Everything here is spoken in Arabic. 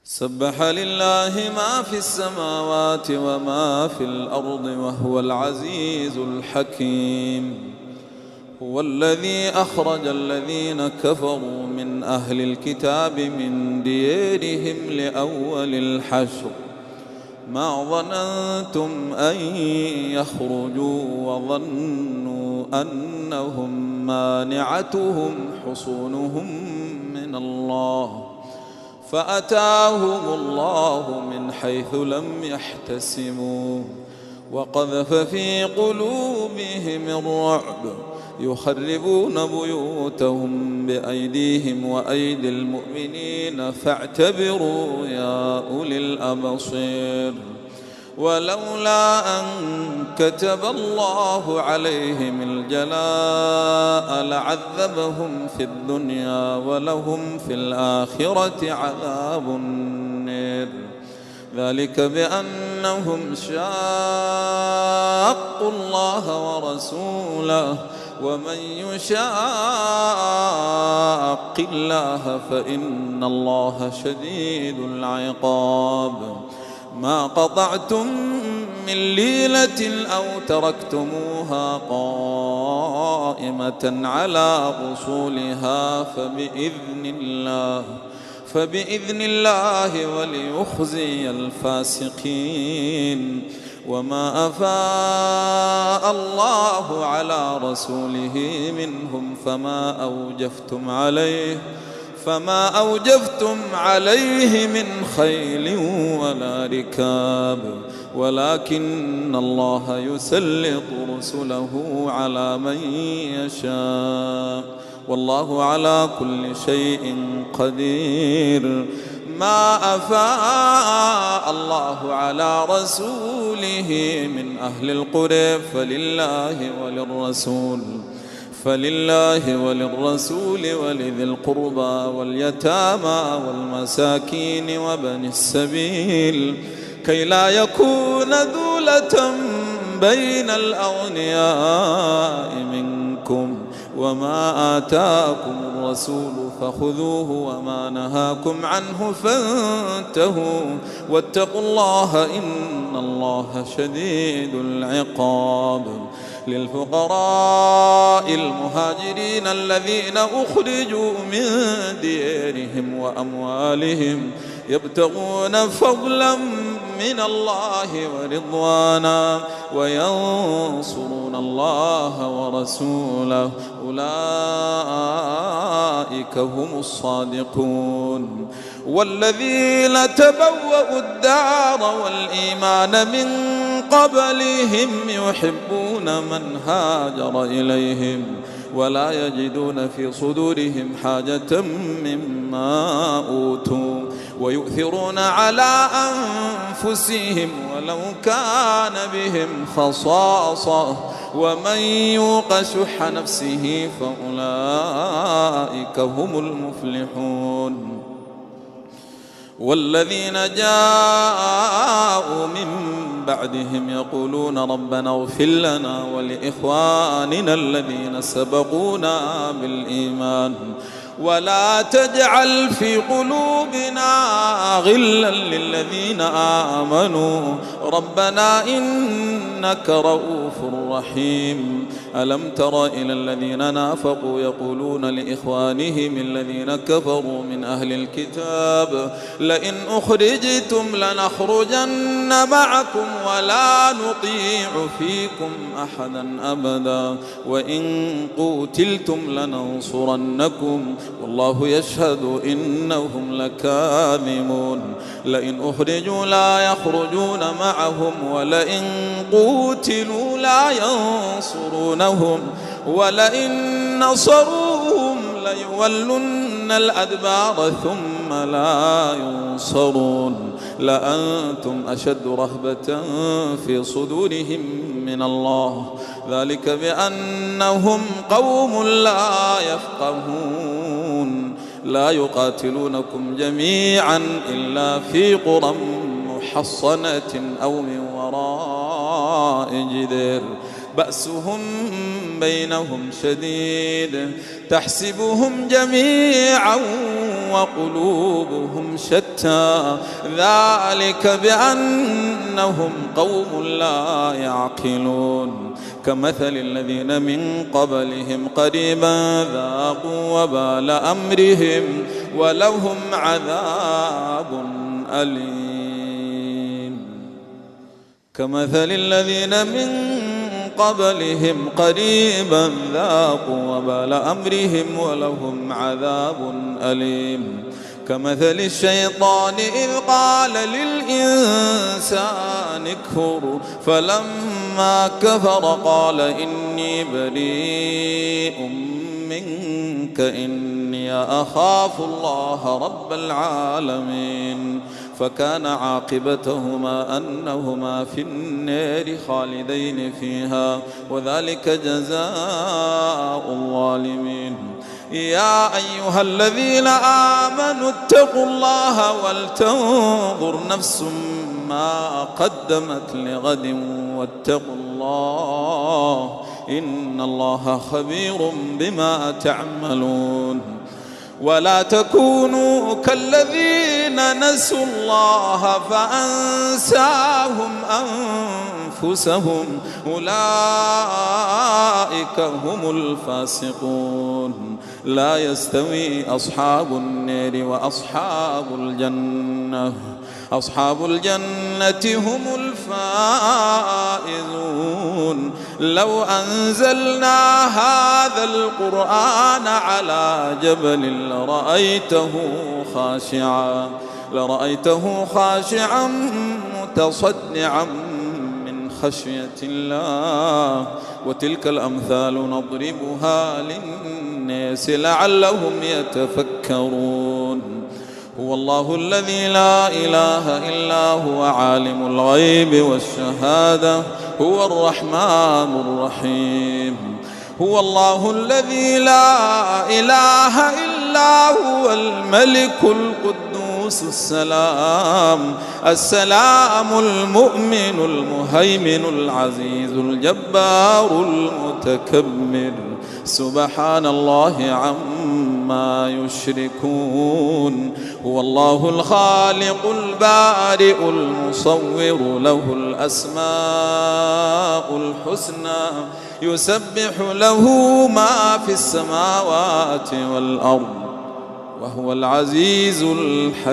سبح لله ما في السماوات وما في الأرض وهو العزيز الحكيم. هو الذي أخرج الذين كفروا من أهل الكتاب من ديارهم لأول الحشر ما ظننتم أن يخرجوا وظنوا أنهم مانعتهم حصونهم من الله فأتاهم الله من حيث لم يحتسبوا وقذف في قلوبهم الرعب يخربون بيوتهم بأيديهم وأيدي المؤمنين فاعتبروا يا أولي الأبصير. ولولا أن كتب الله عليهم الجلاء لعذبهم في الدنيا ولهم في الآخرة عذاب النار ذلك بأنهم شاقوا الله ورسوله ومن يشاق الله فإن الله شديد العقاب. ما قطعتم من ليلة أو تركتموها قائمة على أصولها فبإذن الله وليخزي الفاسقين. وما أفاء الله على رسوله منهم فما أوجفتم عليه من خيل ولا ركاب ولكن الله يسلط رسله على من يشاء والله على كل شيء قدير. ما أفاء الله على رسوله من أهل القرى فلله وللرسول ولذي القربى واليتامى والمساكين وابن السبيل كي لا يكون دولة بين الأغنياء منكم. وما آتاكم الرسول فخذوه وما نهاكم عنه فانتهوا واتقوا الله إن الله شديد العقاب. للفقراء المهاجرين الذين أخرجوا من ديارهم وأموالهم يبتغون فضلا من الله ورضوانا وينصرون الله ورسوله أولئك هم الصادقون. والذين تبوأوا الدار والإيمان من قبلهم يحبون من هاجر إليهم ولا يجدون في صدورهم حاجة مما أوتوا ويؤثرون على أنفسهم ولو كان بهم خصاصة ومن يوق شح نفسه فأولئك هم المفلحون. والذين جاءوا من بعدهم يقولون ربنا اغفر لنا ولإخواننا الذين سبقونا بالإيمان ولا تجعل في قلوبنا غلا للذين آمنوا ربنا إنك رؤوف رحيم. ألم تر إلى الذين نافقوا يقولون لإخوانهم الذين كفروا من أهل الكتاب لئن أخرجتم لنخرجن معكم ولا نطيع فيكم أحدا أبدا وإن قوتلتم لننصرنكم والله يشهد إنهم لكاذبون. لئن أخرجوا لا يخرجون معهم ولئن قوتلوا لا ينصرونهم ولئن نصروهم ليولن الأدبار ثم لا ينصرون لأنتم أشد رهبة في صدورهم من الله ذلك بأنهم قوم لا يفقهون لا يقاتلونكم جميعا إلا في قرى محصنة أو من وراء جدار بأسهم بينهم شديد تحسبهم جميعا وقلوبهم شتى ذلك بأنهم قوم لا يعقلون كمثل الذين من قبلهم قريبا ذاقوا وبال أمرهم ولهم عذاب أليم كمثل الذين من قبلهم قريبا ذاقوا وبال أمرهم ولهم عذاب أليم كمثل الشيطان إذ قال للإنسان اكفر فلما كفر قال إني بريء منك إني أخاف الله رب العالمين فكان عاقبتهما أنهما في النار خالدين فيها وذلك جزاء الظالمين يا أيها الذين آمنوا اتقوا الله ولتنظر نفس ما قدمت لغد واتقوا الله إن الله خبير بما تعملون ولا تكونوا كالذين نسوا الله فأنساهم أنفسهم أولئك هم الفاسقون لا يستوي أصحاب النار وأصحاب الجنة أصحاب الجنة هم الفائزون لو أنزلنا هذا القرآن على جبل لرأيته خاشعا متصدعا من خشية الله وتلك الأمثال نضربها للناس لعلهم يتفكرون هو الله الذي لا إله إلا هو عالم الغيب والشهادة هو الرحمن الرحيم هو الله الذي لا إله إلا هو الملك القدوس السلام المؤمن المهيمن العزيز الجبار المتكبر سبحان الله عما يشركون هو الله الخالق البارئ المصور له الأسماء الحسنى يسبح له ما في السماوات والأرض وهو العزيز الحكيم